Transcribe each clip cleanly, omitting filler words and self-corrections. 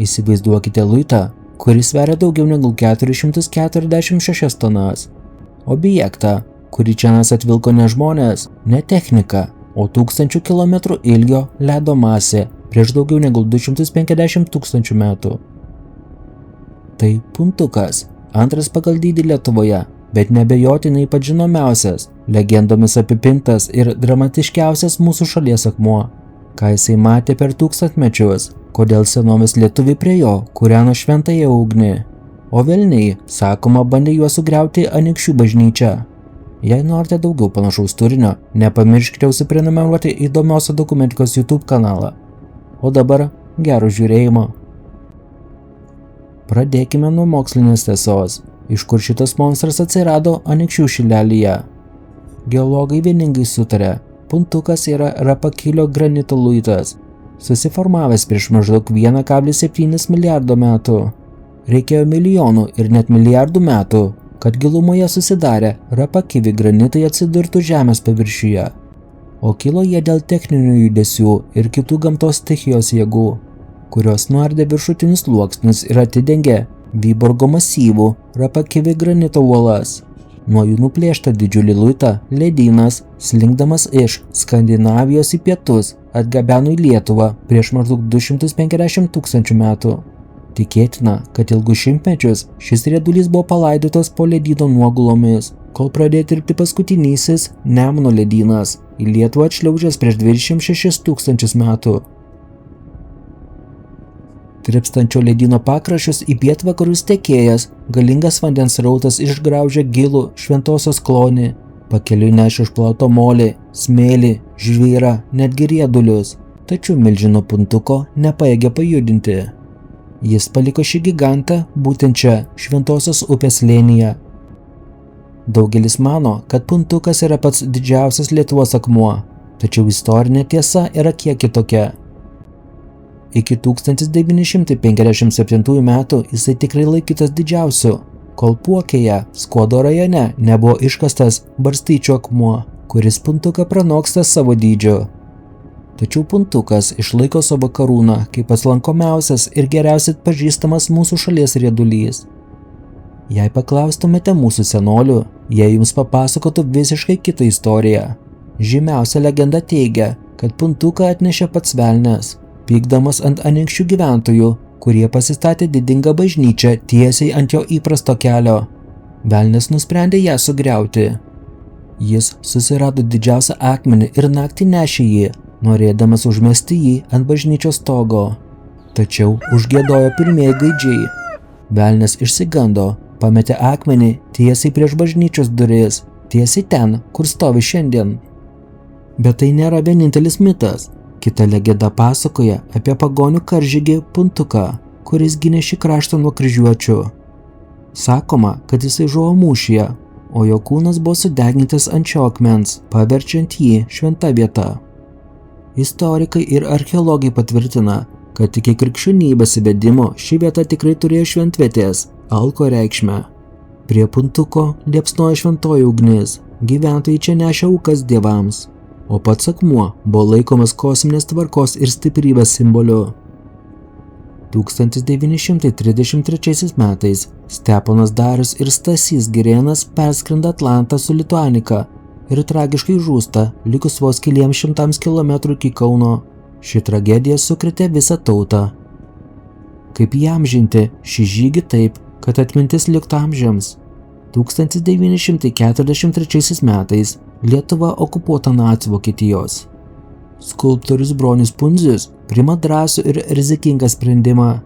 Įsivaizduokite luitą, kuris sveria daugiau negu 446 tonas. Objektą, kurį čia atvilko ne žmonės, ne technika, o 1000 kilometrų ilgio ledo masė prieš daugiau negu 250 000 metų. Tai puntukas, antras pagal dydį Lietuvoje, bet neabejotinai pats žinomiausias, legendomis apipintas ir dramatiškiausias mūsų šalies akmuo. Ką jisai matė per tūkstantmečius, kodėl senovės lietuviai prie jo kūreno šventąją ugnį, o velniai, sakoma, bandė juos sugriauti Anykščių bažnyčią. Jei norite daugiau panašaus turinio, nepamirškite užsiprenumeruoti įdomios dokumentikos YouTube kanalą. O dabar gero žiūrėjimo. Pradėkime nuo mokslinės tiesos, iš kur šitas monstras atsirado Anykščių šilelyje. Geologai vieningai sutarė, puntukas yra Rapakilio granito luitas, susiformavęs prieš maždaug 1,7 milijardo metų. Reikėjo milijonų ir net milijardų metų, kad gilumoje susidarę Rapakivi granitai atsidurtų žemės paviršiuje, o kilo jie dėl techninių judesių ir kitų gamtos stichijos jėgų, kurios nuardė viršutinius sluoksnius ir atidengė Vyborgo masyvų Rapakivi granito uolas. Nuo jų nuplėštą didžiulį luitą ledynas, slinkdamas iš Skandinavijos į pietus, atgabeno į Lietuvą prieš maždaug 250 000 metų. Tikėtina, kad ilgus šimtmečius šis riedulys buvo palaidotas po ledyno nuogulomis, kol pradėjo tirpti paskutinysis Nemuno ledynas, į Lietuvą atšliaužęs prieš 26 000 metų. Tirpstančio ledyno pakraščius į pietvakarus tekėjęs, galingas vandens srautas išgraužė gilų Šventosios klonį, pakeliui nešė išplauto molį, smėlį, žvyrą, netgi riedulius, tačiau milžino puntuko nepajėgė pajudinti. Jis paliko šį gigantą būtent čia, Šventosios upės slėnyje. Daugelis mano, kad puntukas yra pats didžiausias Lietuvos akmuo, tačiau istorinė tiesa yra kiek kitokia. Iki 1957 metų jisai tikrai laikytas didžiausiu, kol Puokėje, Skuodo rajone, nebuvo iškastas Barstyčio akmuo, kuris puntuką pranoksta savo dydžiu. Tačiau puntukas išlaiko savo karūną kaip pats lankomiausias ir geriausiai pažįstamas mūsų šalies riedulys. Jei paklaustumėte mūsų senolių, jie jums papasakotų visiškai kitą istoriją. Žymiausia legenda teigia, kad puntuką atnešė pats velnias, pykdamas ant Anykščių gyventojų, kurie pasistatė didingą bažnyčią tiesiai ant jo įprasto kelio. Velnias nusprendė ją sugriauti. Jis susirado didžiausią akmenį ir naktį nešė jį, norėdamas užmesti jį ant bažnyčios stogo. Tačiau užgiedojo pirmieji gaidžiai. Velnias išsigando, pametė akmenį tiesiai prieš bažnyčios duris, tiesiai ten, kur stovi šiandien. Bet tai nėra vienintelis mitas. Kita legenda pasakoja apie pagonių karžygį Puntuką, kuris gynė šį kraštą nuo kryžiuočių. Sakoma, kad jisai žuvo mūšyje, o jo kūnas buvo sudegintas ant šio akmens, paverčiant jį šventa vieta. Istorikai ir archeologai patvirtina, kad iki krikščionybės įvedimo ši vieta tikrai turėjo šventvietės, alko reikšmę. Prie Puntuko liepsnojo šventoji ugnis, gyventojai čia nešė aukas dievams, o pats akmuo buvo laikomas kosminės tvarkos ir stiprybės simboliu. 1933 metais Steponas Darius ir Stasys Girėnas perskrenda Atlantą su Lituanika ir tragiškai žūsta likus vos keliems šimtams kilometrų iki Kauno. Ši tragedija sukrėtė visą tautą. Kaip įamžinti šį žygį taip, kad atmintis liktų amžiams? 1943 metais Lietuva okupuota nacių Vokietijos. Skulptorius Bronius Pundzius priima drąsų ir rizikingą sprendimą.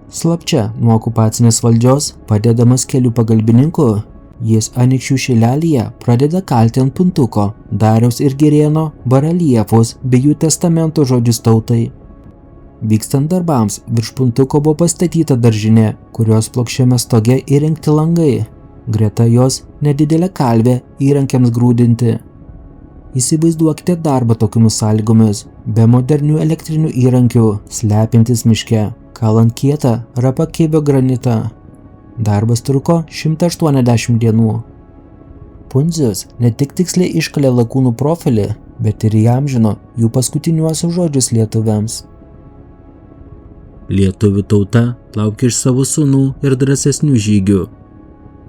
Slapčia nuo okupacinės valdžios, padedamas kelių pagalbininkų, jis Anykščių šilelyje pradeda kalti ant Puntuko, Dariaus ir Girėno bareljefus bei jų testamento žodžius tautai. Vykstant darbams, virš Puntuko buvo pastatyta daržinė, kurios plokščiame stoge įrengti langai. Greta jos nedidelė kalvė įrankiams grūdinti. Įsivaizduokite darbą tokiomis sąlygomis, be modernių elektrinių įrankių, slepintis miške, kalant kietą Rapakivio granitą. Darbas truko 180 dienų. Pundzius ne tik tiksliai iškalė lakūnų profilį, bet ir įamžino jų paskutiniuosius žodžius lietuviams. Lietuvių tauta laukia iš savo sūnų ir drąsesnių žygių.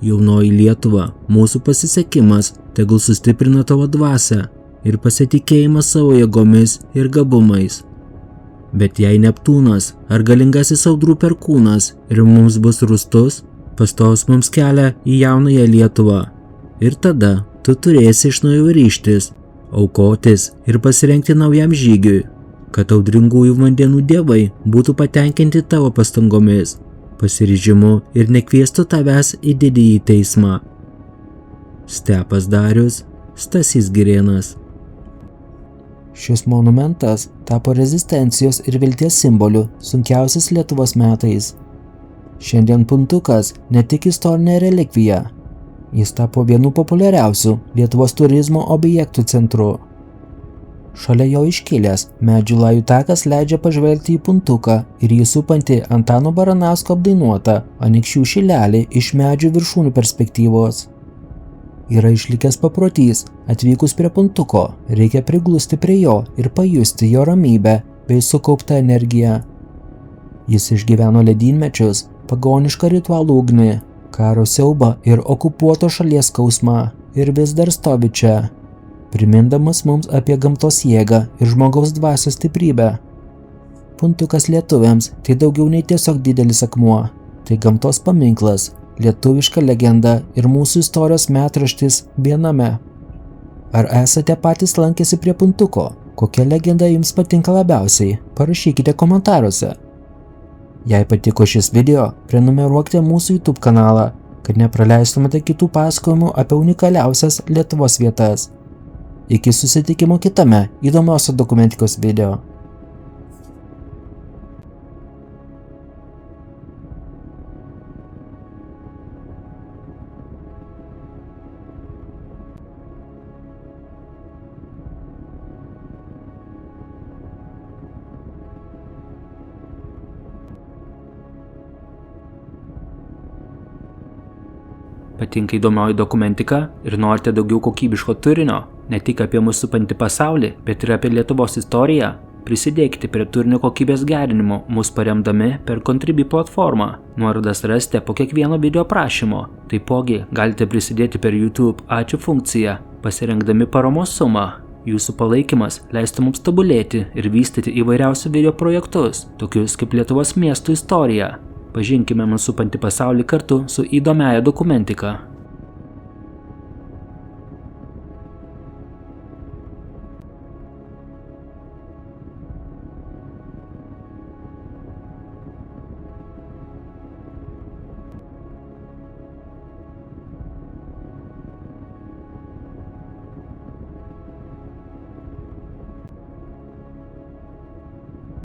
Jaunoji Lietuva, mūsų pasisekimas tegul sustiprina tavo dvasią ir pasitikėjimą savo jėgomis ir gabumais. Bet jei Neptūnas ar galingasis audrų perkūnas ir mums bus rūstus, pastos mums kelią į jaunąją Lietuvą. Ir tada tu turėsi iš naujo ryžtis, aukotis ir pasirengti naujam žygiui, kad audringųjų vandenų dievai būtų patenkinti tavo pastangomis, pasiryžimu ir nekviestų tavęs į didįjį teismą. Stepas Darius, Stasys Girėnas. Šis monumentas tapo rezistencijos ir vilties simboliu sunkiausiais Lietuvos metais. Šiandien puntukas ne tik istorinė relikvija, jis tapo vienu populiariausių Lietuvos turizmo objektų centru. Šalia jo iškilęs medžių lajų takas leidžia pažvelgti į puntuką ir jį supantį Antano Baranausko apdainuotą Anykščių šilelį iš medžių viršūnių perspektyvos. Yra išlikęs paprotys, atvykus prie puntuko, reikia priglusti prie jo ir pajusti jo ramybę bei sukauptą energiją. Jis išgyveno ledynmečius, pagonišką ritualų ugnį, karo siaubą ir okupuoto šalies skausmą ir vis dar stovi čia, primindamas mums apie gamtos jėgą ir žmogaus dvasios stiprybę. Puntukas lietuviams tai daugiau nei tiesiog didelis akmuo, tai gamtos paminklas, lietuviška legenda ir mūsų istorijos metraštis viename. Ar esate patys lankėsi prie puntuko? Kokia legenda jums patinka labiausiai? Parašykite komentaruose. Jei patiko šis video, prenumeruokite mūsų YouTube kanalą, kad nepraleistumėte kitų pasakojimų apie unikaliausias Lietuvos vietas. Iki susitikimo kitame įdomiausio dokumentikos video. Patinka įdomioji dokumentika ir norite daugiau kokybiško turinio, ne tik apie mūsų supantį pasaulį, bet ir apie Lietuvos istoriją? Prisidėkite prie turinio kokybės gerinimo, mus paremdami per Contribui platformą. Nuorodas rasite po kiekvieno video aprašymo. Taipogi galite prisidėti per YouTube ačiū funkciją, pasirinkdami paramos sumą. Jūsų palaikymas leistų mums tobulėti ir vystyti įvairiausių video projektus, tokius kaip Lietuvos miestų istorija. Pažinkime mūsų supantį pasaulį kartu su įdomiaja dokumentika.